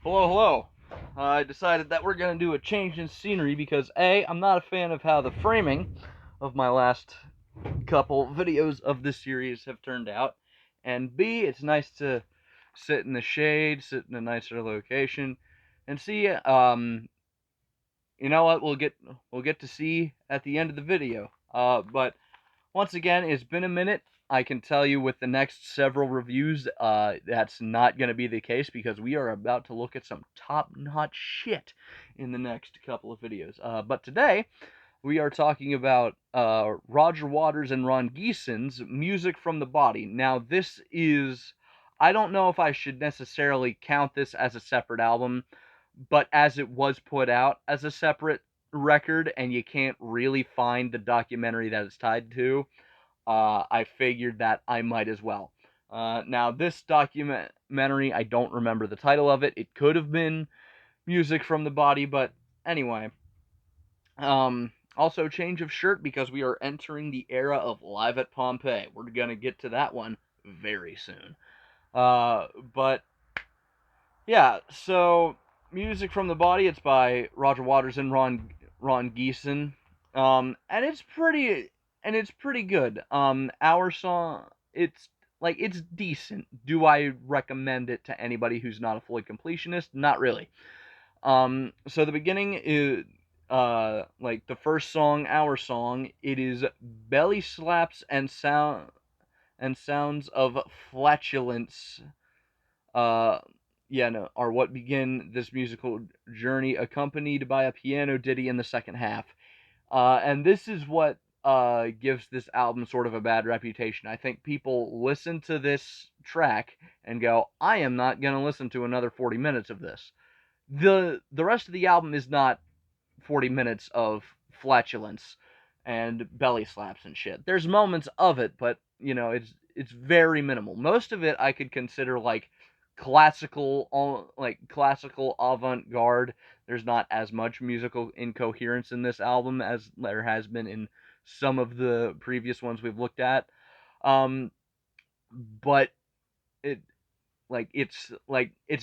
Well, hello. I decided that we're going to do a change in scenery because A, I'm not a fan of how the framing of my last couple videos of this series have turned out, and B, it's nice to sit in the shade, sit in a nicer location, and see. You know what? We'll get to see at the end of the video. But once again, it's been a minute. I can tell you with the next several reviews, that's not going to be the case because we are about to look at some top-notch shit in the next couple of videos. But today, we are talking about Roger Waters and Ron Geeson's Music from the Body. Now, this is... I don't know if I should necessarily count this as a separate album, but as it was put out as a separate record, and you can't really find the documentary that it's tied to, I figured that I might as well. Now, this documentary, I don't remember the title of it. It could have been Music from the Body, but anyway. Also, change of shirt because we are entering the era of Live at Pompeii. We're going to get to that one very soon. But, yeah, so Music from the Body, it's by Roger Waters and Ron Geeson. And it's pretty good. Our song, it's decent. Do I recommend it to anybody who's not a Floyd completionist? Not really. So the beginning is like the first song, Our Song, it is belly slaps and sounds of flatulence. Uh are what begin this musical journey, accompanied by a piano ditty in the second half. And this is what gives this album sort of a bad reputation. I think people listen to this track and go, I am not going to listen to another 40 minutes of this. The rest of the album is not 40 minutes of flatulence and belly slaps and shit. There's moments of it, but it's very minimal. Most of it I could consider like classical avant-garde. There's not as much musical incoherence in this album as there has been in some of the previous ones we've looked at. But it it's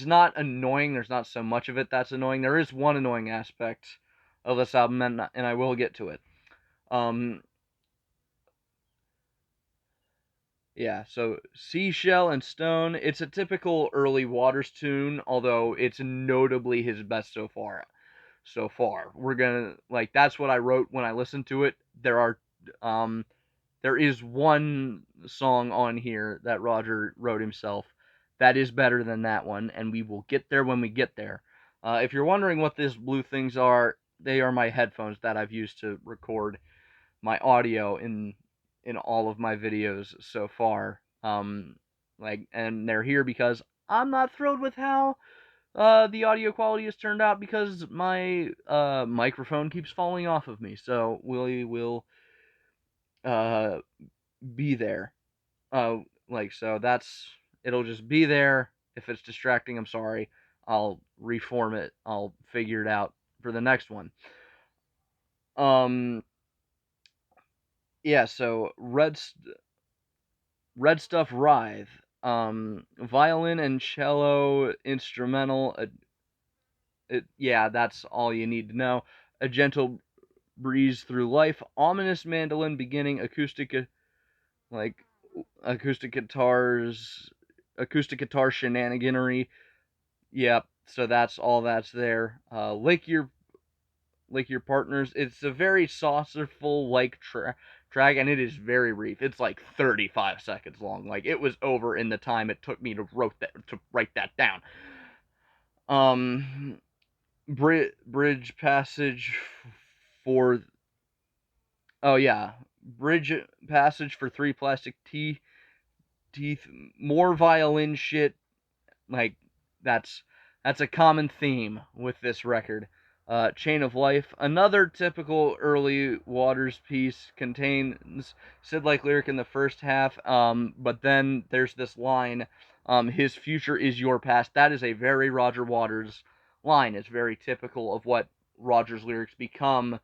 not annoying. There's not so much of it that's annoying. There is one annoying aspect of this album, and I will get to it. Um, yeah, so Seashell and Stone, it's a typical early Waters tune, although it's notably his best so far. We're gonna, that's what I wrote when I listened to it. There is one song on here that Roger wrote himself that is better than that one, and we will get there when we get there. If you're wondering what these blue things are, they are my headphones that I've used to record my audio in all of my videos so far. And they're here because I'm not thrilled with how the audio quality has turned out because my microphone keeps falling off of me. So we will uh, be there. So it'll just be there. If it's distracting, I'm sorry. I'll reform it. I'll figure it out for the next one. Yeah, so Red Stuff Writhe. Violin and cello instrumental. Yeah, that's all you need to know. A gentle breeze through life. Ominous mandolin beginning. Like acoustic guitars, acoustic guitar shenaniganery. Yep. So that's all that's there. Like your partners. It's a very saucerful track, and it is very brief. It's like 35 seconds long. Like it was over in the time it took me to write that down. Bridge passage for oh yeah, bridge passage for three plastic teeth. More violin shit. Like that's that's a common theme with this record. Chain of Life, another typical early Waters piece, contains Sid-like lyric in the first half, but then there's this line, his future is your past. That is a very Roger Waters line. It's very typical of what Roger's lyrics become,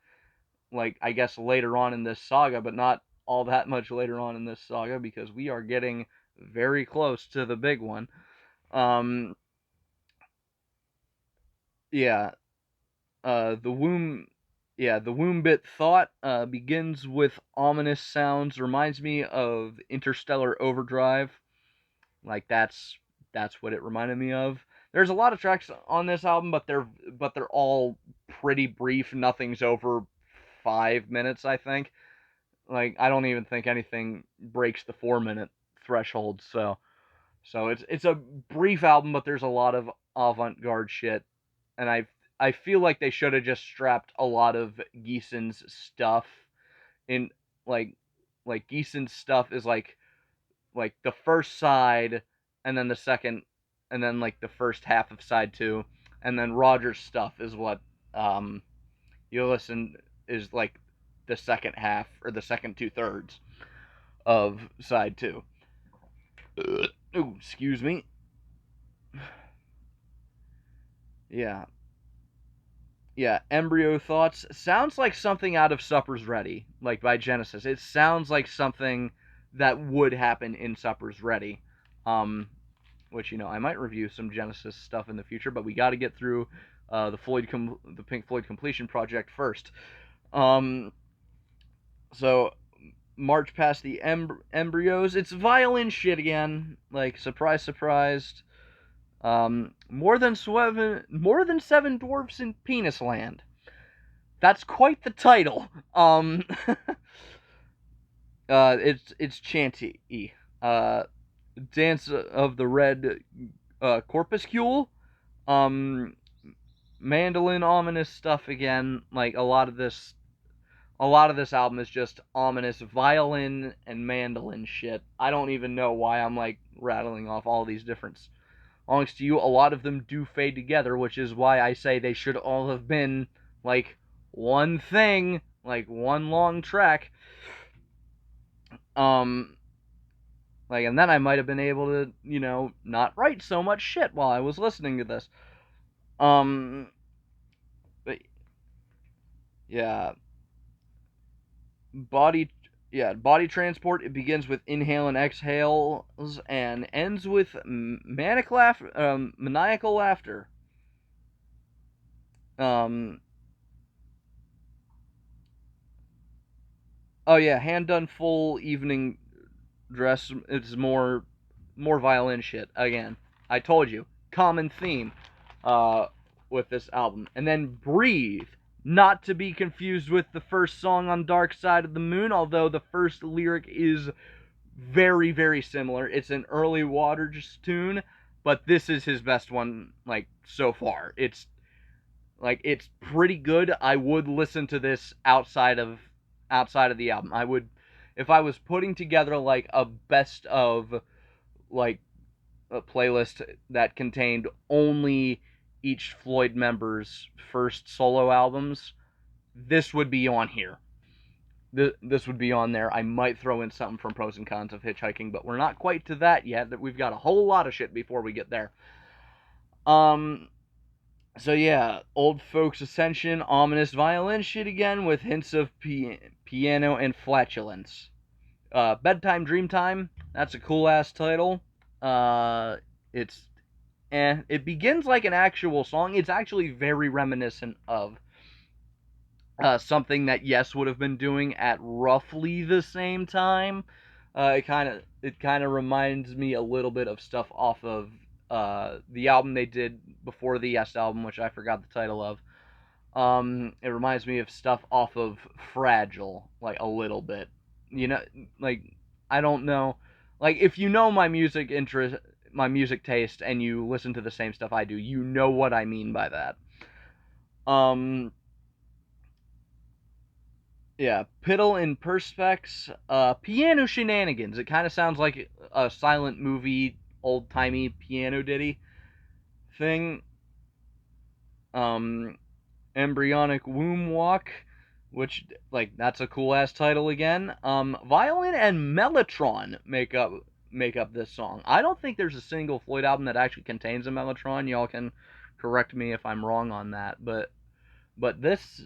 like, I guess, later on in this saga, but not all that much later on in this saga, because we are getting very close to the big one. Um, yeah, the womb, yeah, the womb bit thought begins with ominous sounds. Reminds me of Interstellar Overdrive. Like that's what it reminded me of. There's a lot of tracks on this album, but they're all pretty brief. Nothing's over 5 minutes, I think. Like I don't even think anything breaks the 4 minute threshold. So it's a brief album, but there's a lot of avant-garde shit, and I feel like they should have just strapped a lot of Geeson's stuff in, like Geeson's stuff is like the first side, and then the second, and then like the first half of side two, and then Roger's stuff is what um you listen is like the second half or the second 2/3 of side two. Ooh, excuse me. Yeah, yeah. Embryo Thoughts sounds like something out of Supper's Ready, like by Genesis. It sounds like something that would happen in Supper's Ready. Um, which I might review some Genesis stuff in the future, but we got to get through the Pink Floyd completion project first. Um, so march past the embryos. It's violin shit again. Like surprise, surprised. More than seven dwarfs in Penis Land. That's quite the title. It's chanty. Dance of the Red Corpuscule. Um, Mandolin ominous stuff again. Like a lot of this album is just ominous violin and mandolin shit. I don't even know why I'm like rattling off all these different songs to you. A lot of them do fade together, which is why I say they should all have been like one thing, like one long track. Um, and then I might have been able to, not write so much shit while I was listening to this. Um, but yeah, body body transport. It begins with inhale and exhales and ends with maniacal laughter. Um, oh yeah, hand done full evening dress. It's more violin shit again. I told you, common theme uh with this album. And then Breathe, not to be confused with the first song on Dark Side of the Moon, although the first lyric is very, very similar. It's an early Waters tune, but this is his best one, like, so far. It's pretty good. I would listen to this outside of the album. I would, if I was putting together like a best of, like, a playlist that contained only each Floyd member's first solo albums, this would be on here. This would be on there. I might throw in something from Pros and Cons of Hitchhiking, but we're not quite to that yet. That we've got a whole lot of shit before we get there. So yeah, Old Folks Ascension, ominous violin shit again with hints of piano and flatulence. Bedtime Dreamtime, that's a cool ass title. It's it begins like an actual song. It's actually very reminiscent of something that Yes would have been doing at roughly the same time. It kind of reminds me a little bit of stuff off of the album they did before the Yes album, which I forgot the title of. It reminds me of stuff off of Fragile, like a little bit. You know, like I don't know, like if you know my music interest, my music taste, and you listen to the same stuff I do, you know what I mean by that. Um, Yeah, Piddle in Perspex, piano shenanigans. It kind of sounds like a silent movie, old timey piano ditty thing. Um, Embryonic Womb Walk, which like that's a cool ass title again. Violin and Mellotron make up this song. I don't think there's a single Floyd album that actually contains a Mellotron. Y'all can correct me if I'm wrong on that, but this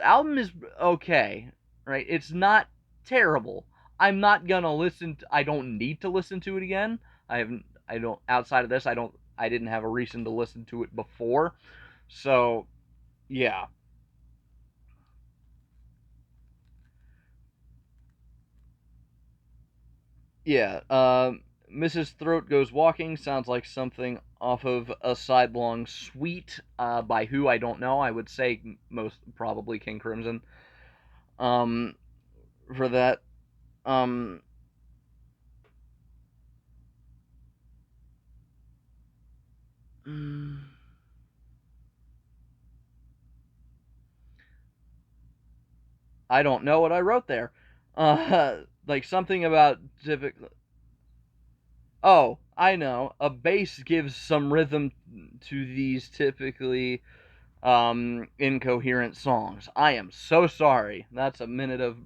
album is okay, right? It's not terrible. I'm not gonna listen. I don't need to listen to it again. I haven't. outside of this, I didn't have a reason to listen to it before. So, yeah. Yeah, Mrs. Throat Goes Walking sounds like something off of A Sidelong Suite, by who I don't know. I would say most probably King Crimson. Um, for that, um, mm, I don't know what I wrote there. Like something about typical. Oh, I know. A bass gives some rhythm to these typically incoherent songs. I am so sorry. That's a minute of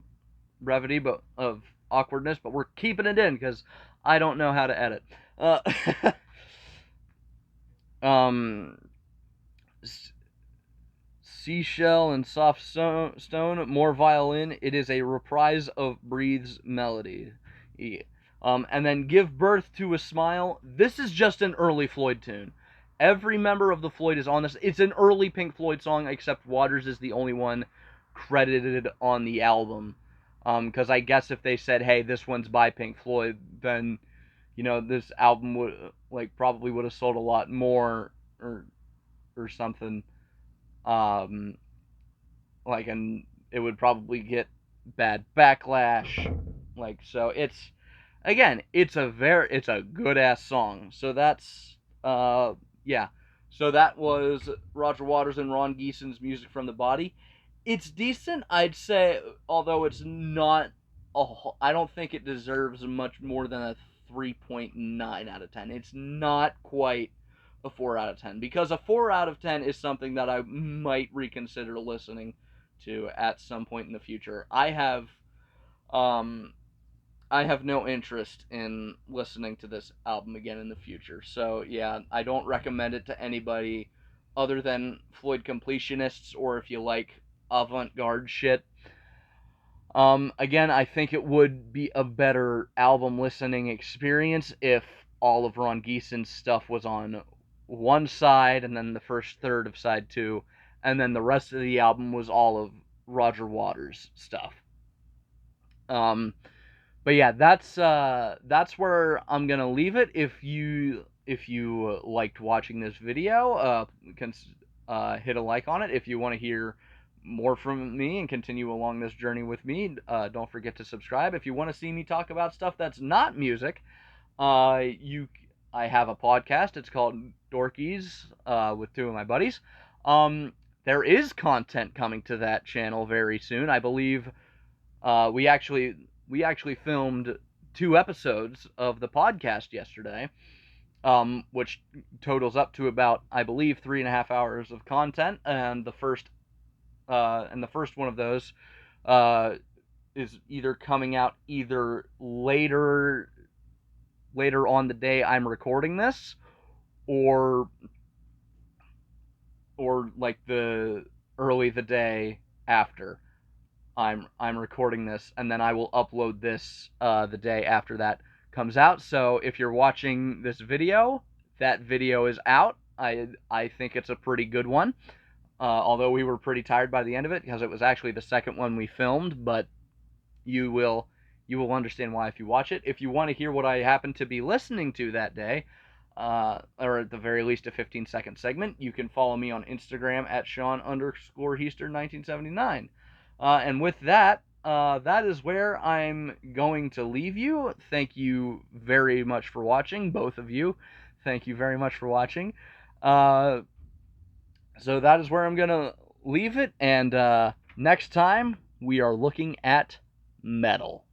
brevity, but of awkwardness, but we're keeping it in because I don't know how to edit. Uh, um, Seashell and Soft Stone, more violin. It is a reprise of Breathe's melody. Yeah. And then Give Birth to a Smile. This is just an early Floyd tune. Every member of the Floyd is on this. It's an early Pink Floyd song, except Waters is the only one credited on the album. Because I guess if they said, "Hey, this one's by Pink Floyd," then this album would probably would have sold a lot more or something. Um, and it would probably get bad backlash. So it's a good ass song. So that's yeah. So that was Roger Waters and Ron Geeson's Music from the Body. It's decent, I'd say, although it's not I don't think it deserves much more than a 3.9 out of 10. It's not quite a 4 out of 10 because a 4 out of 10 is something that I might reconsider listening to at some point in the future. Um I have no interest in listening to this album again in the future. So, yeah, I don't recommend it to anybody other than Floyd completionists or if you like avant-garde shit. Again, I think it would be a better album listening experience if all of Ron Geeson's stuff was on one side and then the first third of side two, and then the rest of the album was all of Roger Waters' stuff. Um, but yeah, that's where I'm gonna leave it. If you liked watching this video, hit a like on it. If you want to hear more from me and continue along this journey with me, don't forget to subscribe. If you want to see me talk about stuff that's not music, you I have a podcast. It's called Dorkies with two of my buddies. Um, there is content coming to that channel very soon. I believe we actually filmed 2 episodes of the podcast yesterday, which totals up to about, I believe, 3.5 hours of content. And the first one of those uh, is either coming out either later on the day I'm recording this, or like the early the day after I'm recording this, and then I will upload this the day after that comes out. So if you're watching this video, that video is out. I think it's a pretty good one. Although we were pretty tired by the end of it because it was actually the second one we filmed, but you will you will understand why if you watch it. If you want to hear what I happen to be listening to that day, or at the very least a 15-second segment, you can follow me on Instagram at Sean_Heaster1979. And with that, that is where I'm going to leave you. Thank you very much for watching, both of you. Thank you very much for watching. Uh, so that is where I'm going to leave it. And next time, we are looking at metal.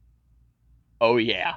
Oh, yeah.